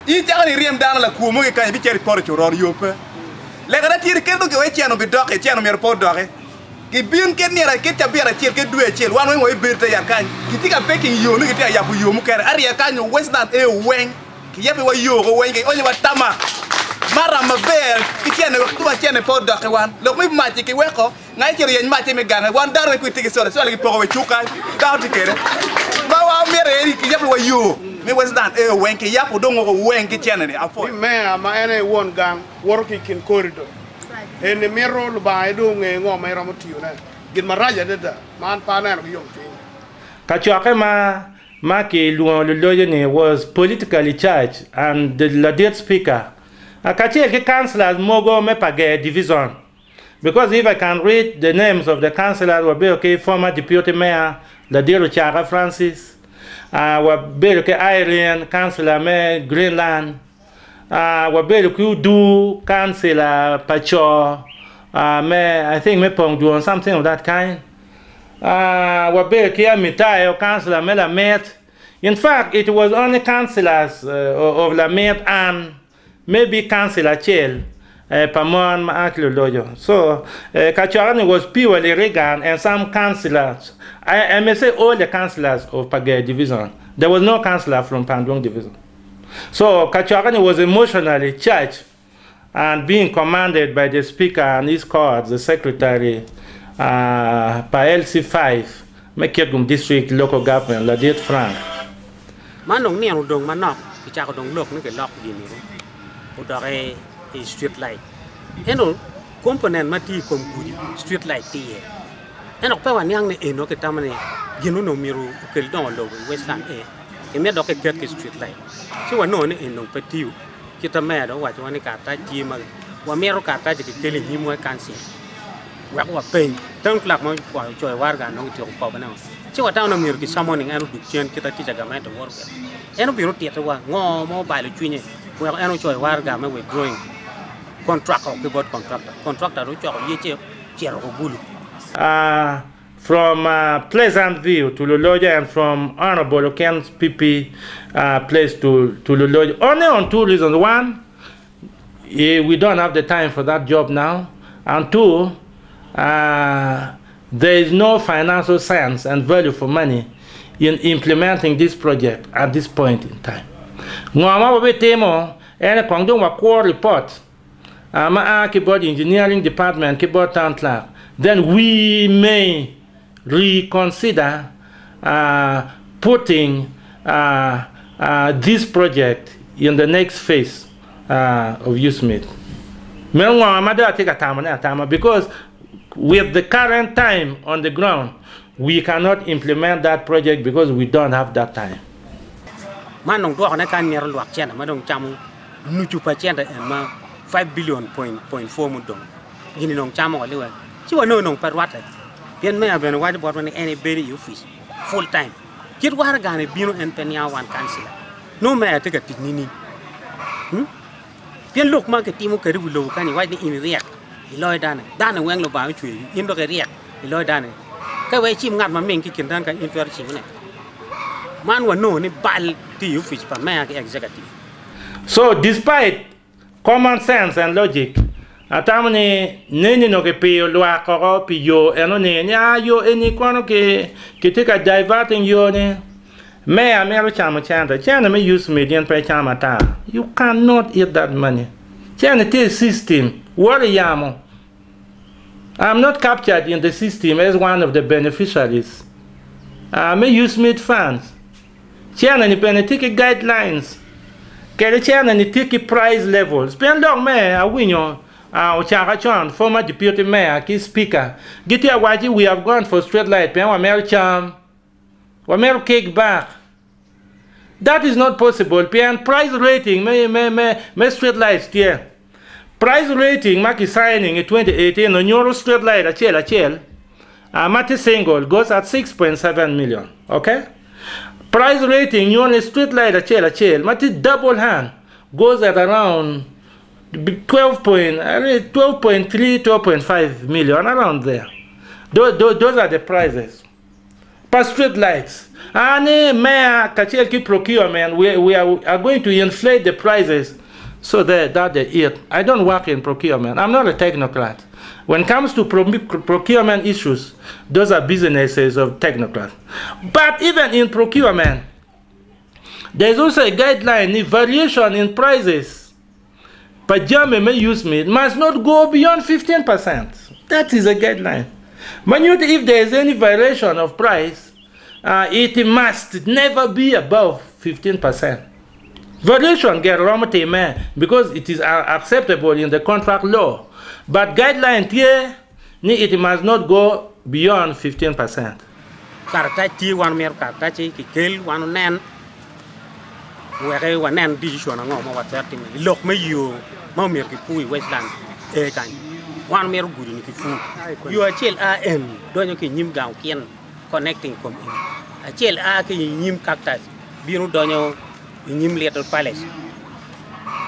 I jang ni riem dang la ku mo ke kan bi cher por choror yope le ga tir ke do ke we cheno bi doke cheno mer por doke ki bin ke ni ra ke ta bi ra cher ke due cher wan we be te yar kan ki tika peking yo ni ke ta ya bu yo mu ke ari ya kan yo western e wen ki yabe wa yo go wen ke onye wa tama mara maber ki cheno tu ba cheno por doke wan lo mi ma ti ke we ko ngai cher yen ma ti me gang wan dar we ku ti ke so le po we chuka da ti ke ba wa mere ki yabe wa yo me western e wen ke yapo do ngo wen ke cheno ni afo me ma ene won gang worki kin corridor ene mero lu ba do nge ngo mai ramutiyo na gin maraja da man pa na yo fin ka choke ma ke Lulojane was politically charged and the Ladet speaker akache ke councillors mogo me page division because if I can read the names of the councillors will be okay former deputy mayor Ladero Chara Francis will be okay Irene councillor me Greenland wabele kudu councillor Pacho I think me Pongdu something of that kind wabele kia Mitayo councillor me Lamet. In fact it was only councillors of Lamet and maybe councillor Chel Pamon Maaklo Lojo. So Kachorani was purely Reagan and some councillors. I may say all the councillors of Pagay division. There was no councillor from Pandong division. So Kachorani was emotionally charged and being commanded by the speaker and his court, the secretary, LC5, Mekegum district local government, Ladet Frank. Manong ni ang dong manok, kicha ko dong lok ni ke lok di ni. Udare street light. Eno component mati komkudi street light ti. Eno pa wan yang ne eno ke tamane ginu no miru ke don lo western e. Ke me do ke get ke street light. So wa no ne eno patiu. Kita me do wa chwa ni ka ta ji ma. Wa me ro ka ta ji ke li ni mo kansi. Wa wa pen tang klak mo kwa choi war ga no ti ko ba na. Chi wa ta no miru ki summoning eno du chen kita ti jaga ma to work. Eno biro ti to wa ngo mo ba le chwi we eno choi war ga me withdrawing contract of the board contractor ro cho ye che ro bulu from Pleasant View to Lulojane and from Honorable Ken's PP place to Lulojane only on two reasons. One, we don't have the time for that job now, and two, there is no financial sense and value for money in implementing this project at this point in time. Ngoma we temo ene kwangdong wa core report keyboard engineering department keyboard town clerk, then we may reconsider putting this project in the next phase of USMIT. Because with the current time on the ground, we cannot implement that project because we don't have that time. Manong do na kan mer luak chen ma dong cham nu chu pa chen da ma 5 billion point 4 mu dong gini nong cham ko le wa chi wa no nong par wat pen me ben wa bot ni any very office full time kit war ga ne bino en pen ya wan council no me te ka tin ni pen lok ma ke timu ke ru lo kan ni wa ni in riak i loy dan weng lo ba chui in do ke riak i loy dan ka we chim ngat ma meng ki kin dan ka in per chi ne man wa no ni bal ti office pa me executive. So despite common sense and logic, atamani neni no ke pe lo akoro pi yo eno ne nya yo eni kono ke take a diverting yo ne me amero chama chanda chana me use median pe chama ta. You cannot eat that money. Chana te system worry yamo. I'm not captured in the system as one of the beneficiaries. Me use mid funds. Chana ni penetiki guidelines. Kere chana ni tiki price levels. Pen dog me a winyo Ochara Chan, former deputy mayor, key speaker. Giti awaji we have gone for straight light. Pen wa mer cham. Wa mer cake back. That is not possible. Pen price rating me straight lights here. Price rating maki signing in 2018 on Euro straight light achel. Mati single goes at 6.7 million. Okay? Price rating, you only street light achel. Mati double hand goes at around 12.3, 12.5 million, around there. Those are the prices. per street lights. And mayor Kachel procurement, we are going to inflate the prices so that they eat. I don't work in procurement. I'm not a technocrat. When it comes to procurement issues, those are businesses of technocrats. But even in procurement, there's also a guideline, the variation in prices per German may use meat must not go beyond 15%. That is a guideline. But if there is any variation of price, it must never be above 15%. Variation get wrong because it is acceptable in the contract law. But guideline here, it must not go beyond 15%. Kartachi one mere kartachi kill one nan. Where one nan decision on what 30 minutes. Look me you, Mamir Kipui Westland, a kind. One mere good in Kifu. You are chill AM, don't you can down can connecting from him. A chill nim cactus, Bino Dono, nim little palace.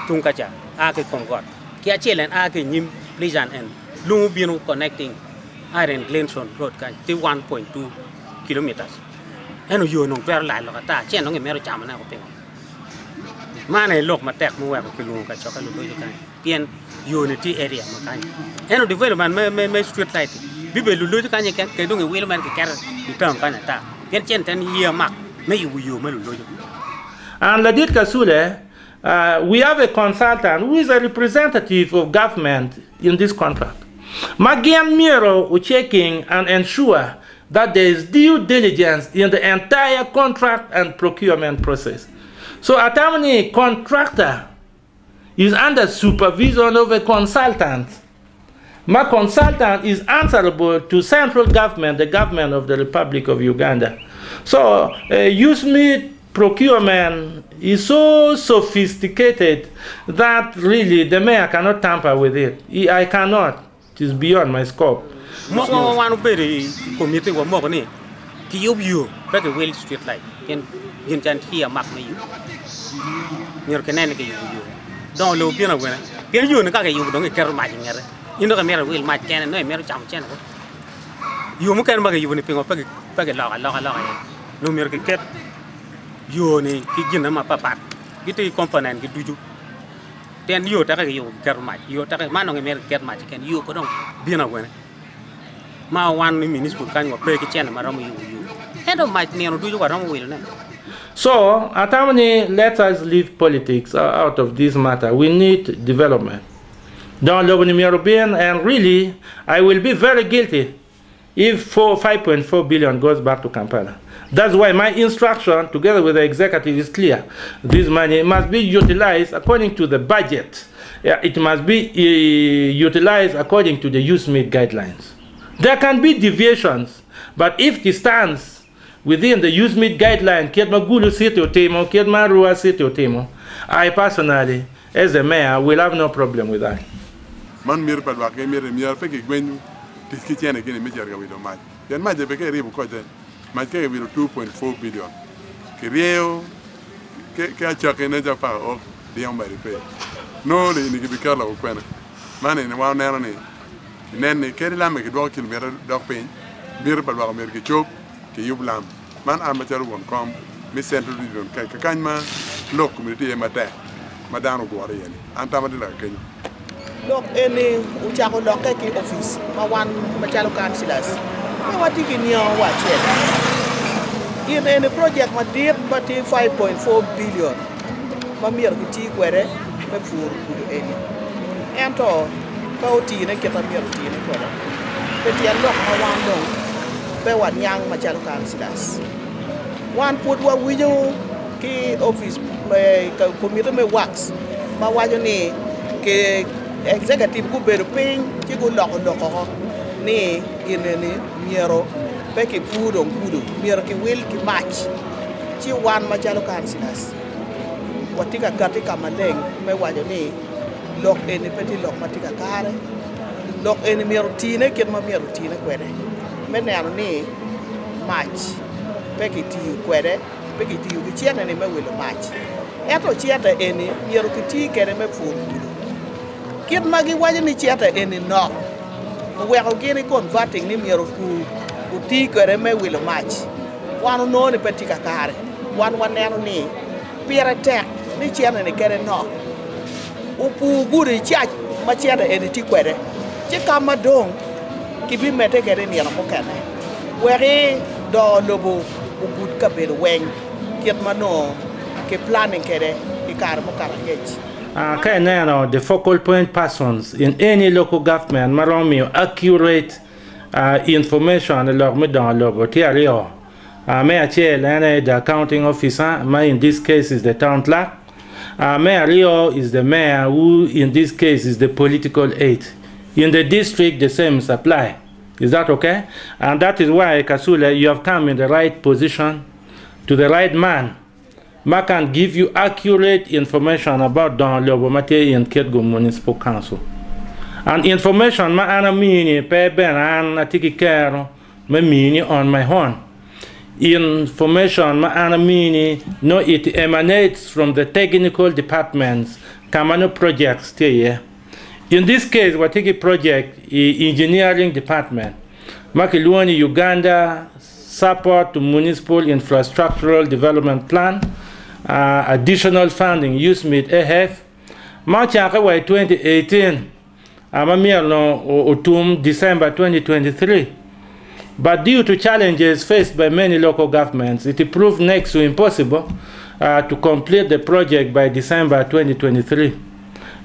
Tunkacha, Ake Concord. Kiachil and Ake nim pleasant and Lumubino connecting Iron Glenson Road can 1.2 kilometers. And you know very like Locata, Chenong and Mary Chaman. Man, look, my tech move up to Lunga Chocolate Unity area. And development may street light. People who can you can do a wheelman carry the term Canada. Get 10 year mark, may you Melu. And Ladit Kasule, we have a consultant who is a representative of government in this contract. Magian Miro checking and ensure that there is due diligence in the entire contract and procurement process. So a Tammany contractor is under supervision of a consultant. My consultant is answerable to central government, the government of the Republic of Uganda. So use meat procurement is so sophisticated that really the mayor cannot tamper with it. I cannot. It is beyond my scope. One very committee or more than it. You better well street light. You can hear mark me. You're Canadian. Don't look in a winner. You don't care my you know, a mirror will my can and no jump channel. You can make you anything or packet log, no miracle cat. You only give them a papa. Get a component, get you. Then you take you care much. You take a man on a mirror get much, and you could be a winner. My 1 minute would kind of break a channel, madam. You. Head of my near do you what I'm willing. So, Atamani, let us leave politics out of this matter. We need development. Don't love the European, and really, I will be very guilty if 5.4 billion goes back to Kampala. That's why my instruction, together with the executive, is clear. This money must be utilized according to the budget. It must be utilized according to the USMID guidelines. There can be deviations, but if it stands within the USMID guideline, Kiedmagulu City Otemo, Kiedmarua City Otemo, I personally, as a mayor, will have no problem with that. Man mir pa wa ke mir pe ke gwen diskitiane ke mi jarga wi do ma yan ma je be ke ribu ko de ma ke wi 2.4 billion ke rieo ke a chake ne ja pa o de on bari pe no le ni ke bi kala o kwena mane ne wa ne ne nen ke la me ke do kilometer do pe mir pa wa mir ke chop ke yublam man a ma taru won kom mi centre du don ka kan ma lo community e mata madano go ara yeni anta ma de la ke Look, any Uchako Loki office, my one Machalo councillors. I want to get near watch it. In any project, my dear, but 5.4 billion. Mamir Guti, where my food would any. And all, Kauti and get a mere tea. But you look my one long, by one young Machalo councillors. One put what we do, key office, my committee wax, my wife, executive ku beru pin ki ku lok ni gine ni miero pe ki pudo miero ki will ki match ci wan ma jalo councillors watika katika maleng me wajo ni lok eni peti lok matika kare lok eni miero tine ket ma miero tine kwede me ne ni match pe ki ti kwede pe ki ti ki chiena ni me will match eto chieta eni miero ki ti kere me fu Kid Maggie wasn't a theater any no. We are getting converting him here to take a reme will match. wanu no ni petika kare wan neno ni pira tek ni chiana ni kere no upu guri chach ma chiana editi kwere chikama dong kibi mete kere ni na mokane weri do lobo ubut kabel weng kiet mano ke planning kere ikar mo karangech the focal point persons in any local government maromi accurate information lor me dans laboratoire me achel the accounting officer in this case is the town clerk Mayor Rio is the mayor who in this case is the political aide. In the district the same apply. Is that okay? And that is why Kasule you have come in the right position to the right man. Ma can give you accurate information about Don Lobomate in Ketgum Municipal Council. And information ma ana mini pe ben an atiki kero me mini on my own. Information ma ana mini no it emanates from the technical departments Kamano projects here. In this case watiki project engineering department Makiluani Uganda support to municipal infrastructural development plan additional funding USMID AF Marchaka 2018 Utum December 2023. But due to challenges faced by many local governments, it proved next to impossible to complete the project by December 2023.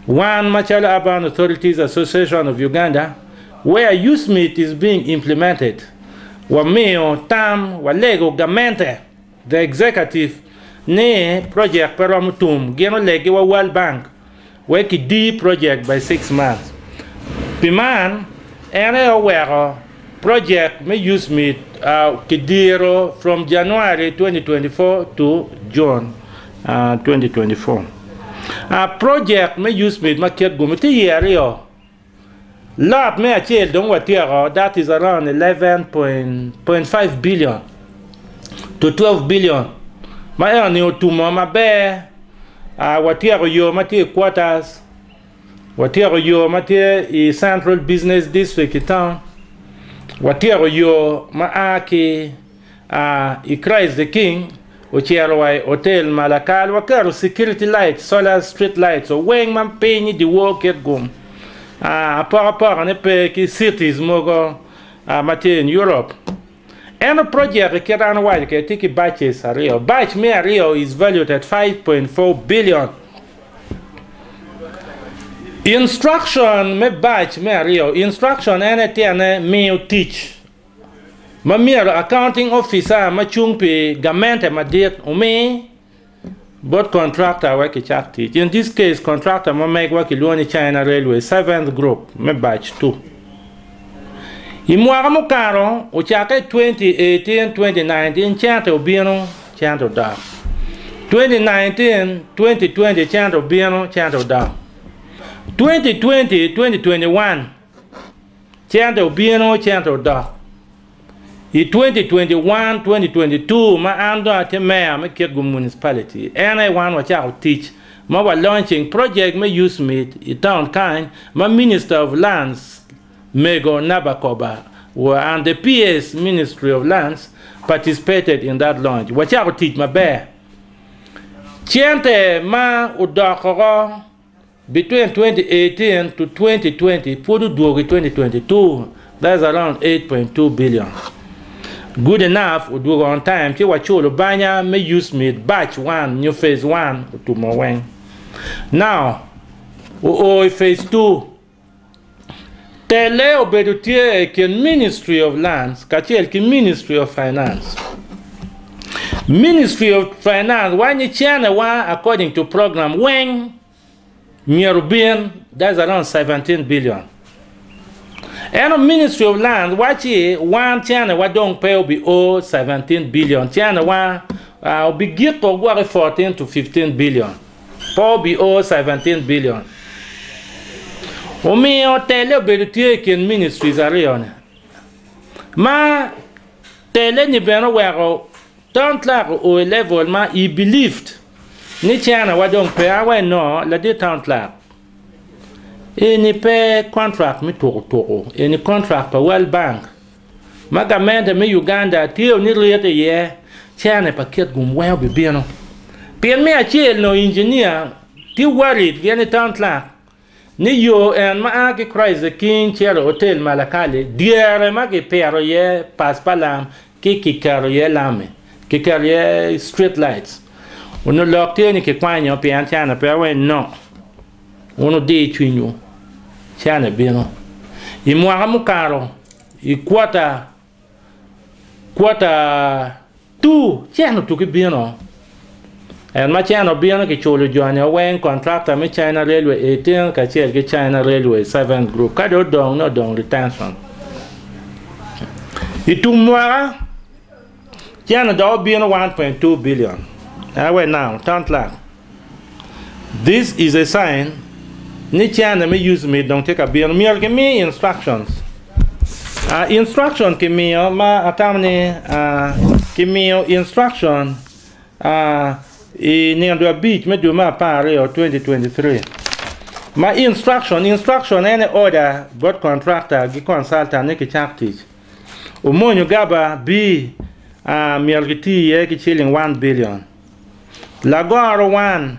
One Machala Urban Authorities Association of Uganda, where USMID is being implemented, Wameo, Tam, Walego, Gamente, the executive, ne project Paramutum, Geno Legi wa World Bank, where D project by 6 months. Piman, ere aware project may use me Kidiro from January 2024 to June 2024. Project may use me market gumiti year. Lot may achieve don't what that is around 11.5 billion to 12 billion. My only to Mama Bear, what yo Mati quarters. Whatever your material is Central Business District in town. Whatever your Maaki, Christ the King, Ochiarwai Hotel Malakal, Wakaro security lights, solar street lights, or Wangman Penny the work at Gum. Par and Epic cities mogo material in Europe. And a project Keran White can take batches are Rio. Batch me Rio is valued at 5.4 billion. Instruction me batch me Rio. Instruction anything me teach. Ma mere accounting officer ma chungpi gamente ma dit umi but contractor work teach. In this case contractor ma make work Luani China Railway 7th group me batch 2. Imwara mo karo o chake 2018-2019 chante obino chante da. 2019-2020 chante obino chante da. 2020-2021 chante obino chante da. In 2021-2022 ma ando ate mayor me Ketgum municipality. Anyone what I teach ma wa launching project me use me town kind ma minister of lands Mego Nabakoba and the PS Ministry of Lands participated in that launch. What I teach my bear. Chiente ma udakoro between 2018 to 2020, Pudu Duogi 2022, that's around 8.2 billion. Good enough, Udugo on time, Chiwacholo Banya may use me batch 1, new phase 1 to Mawang. Now, phase 2. Tele obedutie ke Ministry of Lands, kachel ki Ministry of Finance. Ministry of Finance, wani chana wa according to program Weng, Nyerubian, that's around 17 billion. And Ministry of Lands, wachi one chana wa don't pay obi 17 billion. Chana wa obi get to 14 to 15 billion. Po bi 17 billion. Omi o tele obedutie ken ministries arione. Ma tele ni beno wero don't like o level ma he believed ni chana wa don't pay awe no la de don't like. Any pay contract mi toro any contract pa World Bank. Ma gamende mi Uganda tio ni riete ye chane paket gum well be bieno pien me achel no engineer ti worried viene tant la ni yo en ma ake Christ the King chero hotel Malakali diere ma ke pero ye pas palam ki karo ye lame ki karo ye street lights uno lokte ni ke kwanyo pian chana pe we no uno di chwinyo chana bieno I mwara mukaro I kwata tu chano tu ki bieno en ma chano bieno ki cholo joanya wen contractor me China Railway 18 ka chel ki China Railway 7 group ka do dong no dong retention I tu mwara chano do bieno 1.2 billion awe now tant la this is a sign ni chana me use me don't take a bill me give me instructions instruction give me ma atamne give me instruction ni ando beat me do ma pare 2023 ma instruction any order but contractor gi consultant ne ki chakti o monyo gaba bi mielgiti ye ki chilling 1 billion lagoro 1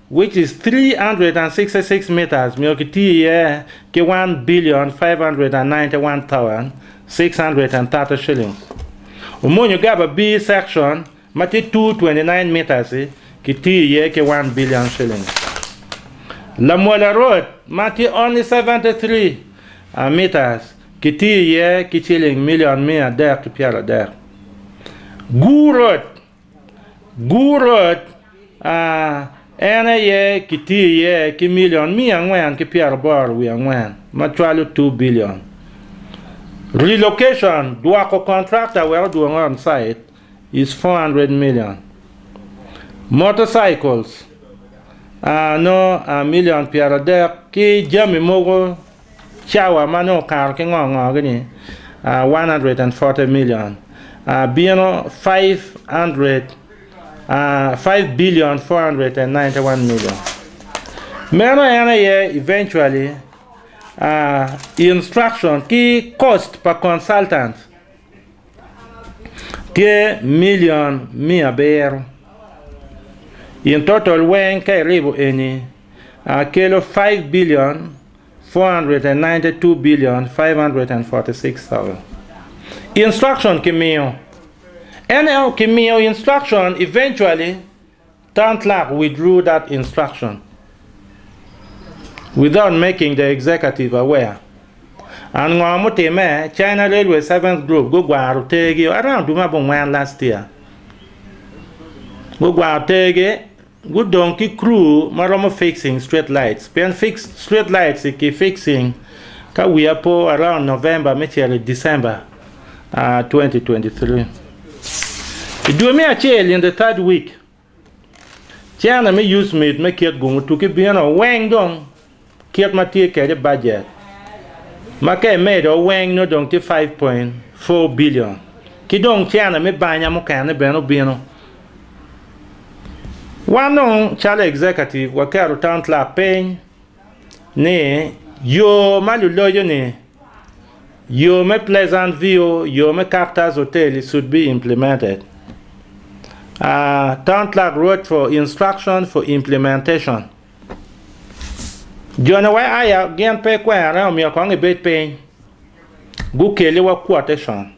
which is 366 meters, Milkiti ke 1,591,630 shillings. Umonyo gaba B section, mati 229 meters, kiti ke 1 billion shillings. La Mola Road, mati only 73 meters, kiti ki chilling million mia der to piara der. Gu Road, ene ye kiti ye ki million mi angwen ki pier bar wi angwen matwalo 2 billion relocation duako contractor we do on site is 400 million motorcycles no a million pier der ki jami mogo chawa mano kar ki ngongo gani 140 million bieno 5,491 million. Meno yana ye eventually instruction ki cost per consultant ke million mia bear. In total when kai ribo eni kilo 5,492,546,000. Instruction ki mio. NL Kimio instruction eventually Tantlak withdrew that instruction without making the executive aware. And Ngamote me China Railway 7th group go gwaru tege around Duma Bongwan last year. Go gwaru tege good donkey crew maromo fixing street lights. Pen fix street lights ki fixing ka we po around November, maybe December 2023. Do me a chill in the 3rd week. Chana me use me kiet gungu to keep being a wang dong. Kiet ma take the budget. Make made a wang no dong to 5.4 billion. Kidong chana me banya mokane beno. One on chala executive wakaro tant la pain. Ne yo maluloyo ne. Yo me Pleasant View, yo me Cactus Hotel should be implemented. Tantlak wrote for instruction for implementation. Jona why I again pay kwa around me kong a bit pain. Go kele wa quotation.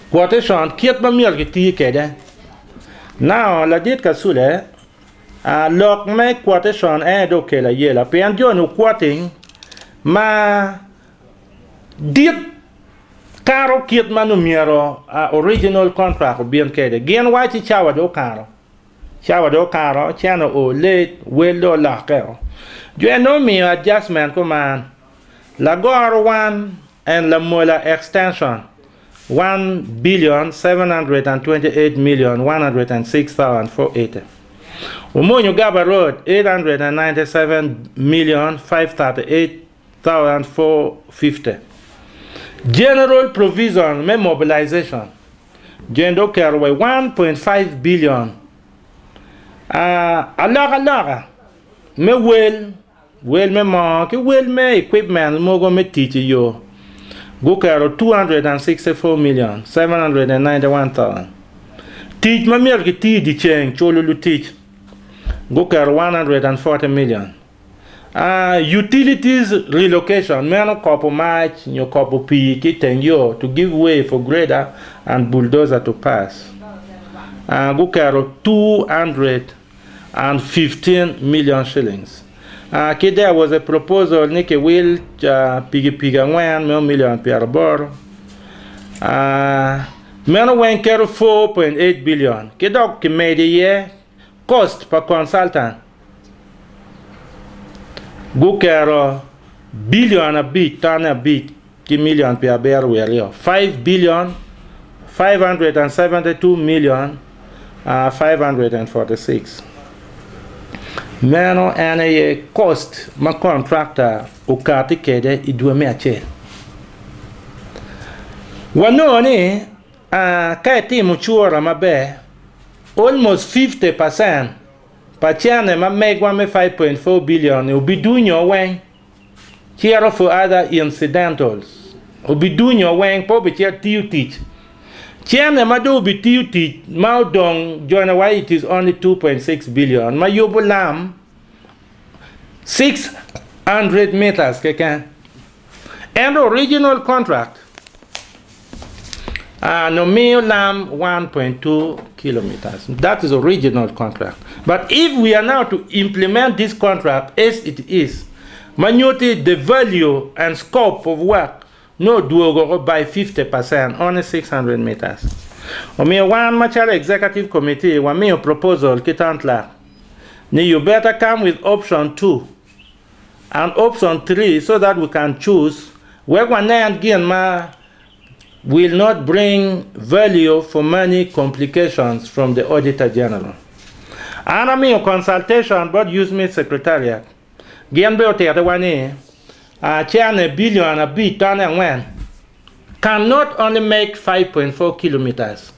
Quotation kiet ba miel giti kede. Now la dit kasule lock me quotation do kele yela pen jonu quoting ma dit Caro kiet manumero original contract bien kede gen wachi chawa do caro chano o late weldo la kero you know me adjustment command Lagor 1 and La Mola extension 1,728,106,480 Umonyo Gaba Road 897,538,450 General provision me mobilization. Gendo kerwe 1.5 billion. Alaga. Me well me mark, well me equipment mogo me teach yo. Go kero 264,791,000. Teach mamir ki ti di cheng cholulu teach. Go car 140 million. Utilities relocation, meno kopo match, nyo kopo pi kiteng yo to give way for grader and bulldozer to pass. Go car 215 million shillings. There was a proposal nike will piga ngwan million per bor. Meno wen kero 4.8 billion. Kedok ki made year cost per consultant. Go kero billion a bit, ton a bit, ki million per bear were 5 billion 572 million 546. Meno ane cost ma contractor ukati kede idwe meache. Wanoni kai timu chura mabe almost 50% Pachane ma make 5.4 billion ubidunyo weng here for other incidentals ubidunyo weng po be tiu teach Chiane ma do be tiu teach ma dong join why it is only 2.6 billion ma yobulam 600 meters keken and original contract no meo lam 1.2 kilometers. That is original contract. But if we are now to implement this contract as it is, manuti the value and scope of work no duogo by 50%, only 600 meters. Omi one Machara Executive Committee wa me proposal kitantla. Ni you better come with option 2 and option 3 so that we can choose where one and ma will not bring value for money complications from the Auditor General. And I mean consultation but use me secretariat. Gian beote the one a billion a bit ton and when cannot only make 5.4 kilometers.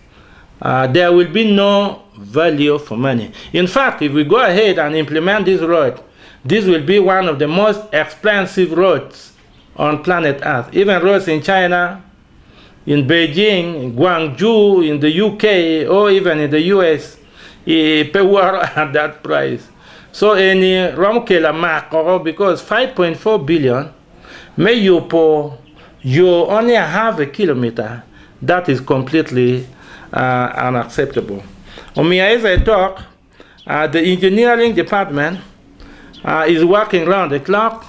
There will be no value for money. In fact, if we go ahead and implement this road, this will be one of the most expensive roads on planet Earth. Even roads in China, in Beijing, in Guangzhou, in the UK, or even in the US, pay at that price. So any Romkela Makoro, because 5.4 billion, may you only have a kilometer, that is completely unacceptable. As I talk, the engineering department is working around the clock.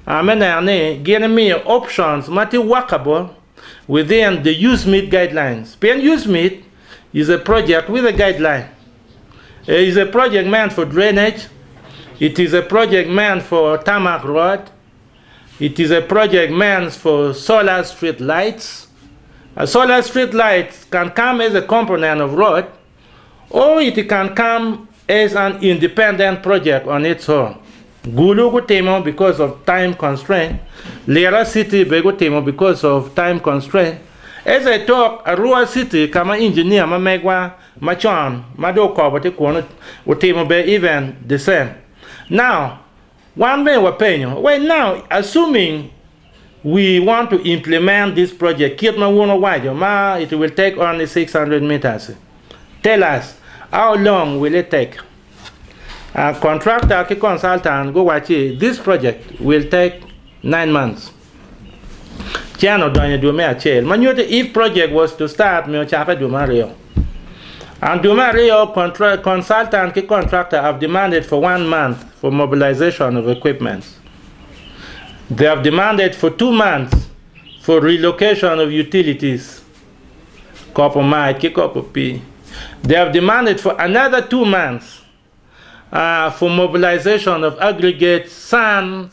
Getting me options, mati workable within the USMIT guidelines. PN USMIT is a project with a guideline. It is a project meant for drainage. It is a project meant for tarmac road. It is a project meant for solar street lights. Solar street lights can come as a component of road, or it can come as an independent project on its own. Gulu Temo because of time constraint. Lera City Bego Temo because of time constraint. As I talk, Arua City, kama engineer, ma megwa, ma chan, ma do ko, but Temo be even the same. Now, one may opinion. Well, now, assuming we want to implement this project, it will take only 600 meters. Tell us, how long will it take? A contractor, consultant, go watch it. This project will take 9 months. If project was to start, and Dumario consultant contractor have demanded for 1 month for mobilization of equipment. They have demanded for 2 months for relocation of utilities. They have demanded for another 2 months for mobilization of aggregate, sand,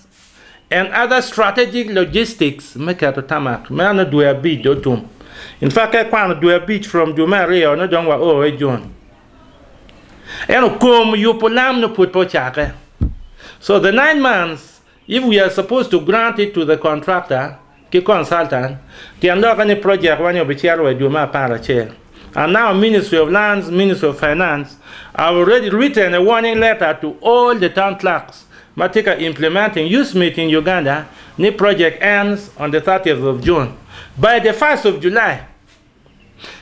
and other strategic logistics. In fact, I can't do a beach from Dumario, no don't want oh, John. And come you polam no put pochake. So the 9 months, if we are supposed to grant it to the contractor, the consultant, they are not any project when you be chair with Duma Parachair. And now Ministry of Lands, Ministry of Finance have already written a warning letter to all the town clerks. Matika implementing USMIT in Uganda, the project ends on the 30th of June. By the 1st of July,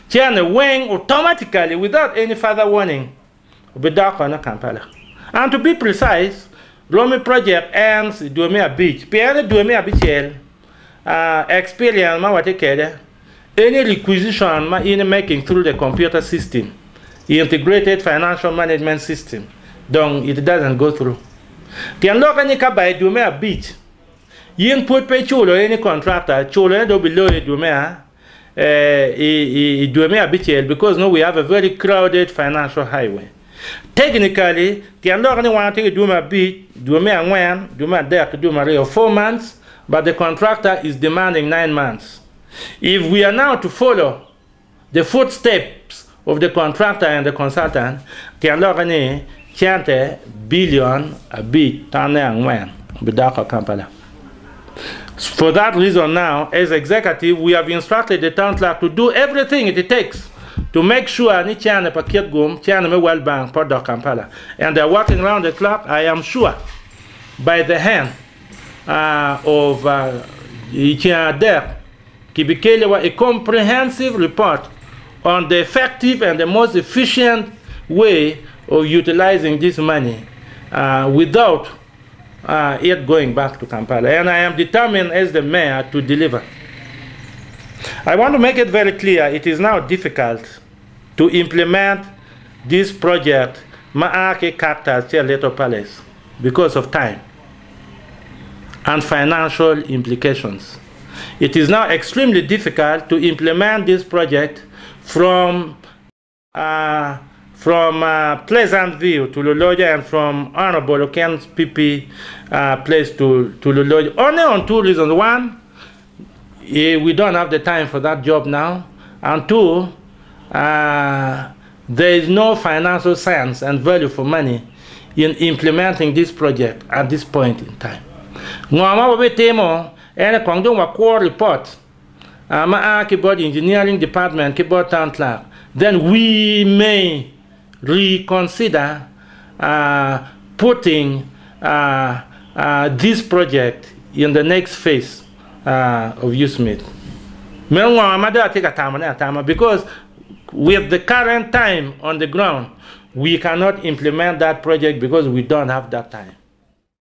China wing automatically without any further warning be dark on Kampala. And to be precise, Romi project ends Duomea Beach. Pierre Duomea Beach experience ma what any requisition ma in making through the computer system, the integrated financial management system. Donc it doesn't go through. Can look any by Duomea Beach. You put pay chulo any contractor, chulo do below Duomea Duomea Beach because now we have a very crowded financial highway. Technically, can look anyone take Duomea Beach, Duomea when, Duomea there to Duomea 4 months, but the contractor is demanding 9 months. If we are now to follow the footsteps of the contractor and the consultant, can look any chante billion a bit tane when Bidaka Kampala. For that reason now, as executive, we have instructed the town clerk to do everything it takes to make sure ni chane paket gum, chane me well bank for Kampala. And they're working around the clock, I am sure, by the hand of there, Kibikelewa, a comprehensive report on the effective and the most efficient way of utilizing this money without it going back to Kampala. And I am determined as the mayor to deliver. I want to make it very clear, it is now difficult to implement this project, Maake Capital Leto Palace, because of time and financial implications. It is now extremely difficult to implement this project from Pleasant View to Loloja and from Honorable Oken's PP place to Loloja. Only on 2 reasons. One, we don't have the time for that job now. And 2, there is no financial sense and value for money in implementing this project at this point in time. Ngoma we temo ene kwangdong wa core report keyboard engineering department keyboard town clerk, then we may reconsider putting this project in the next phase of USMID. Because with the current time on the ground, we cannot implement that project because we don't have that time.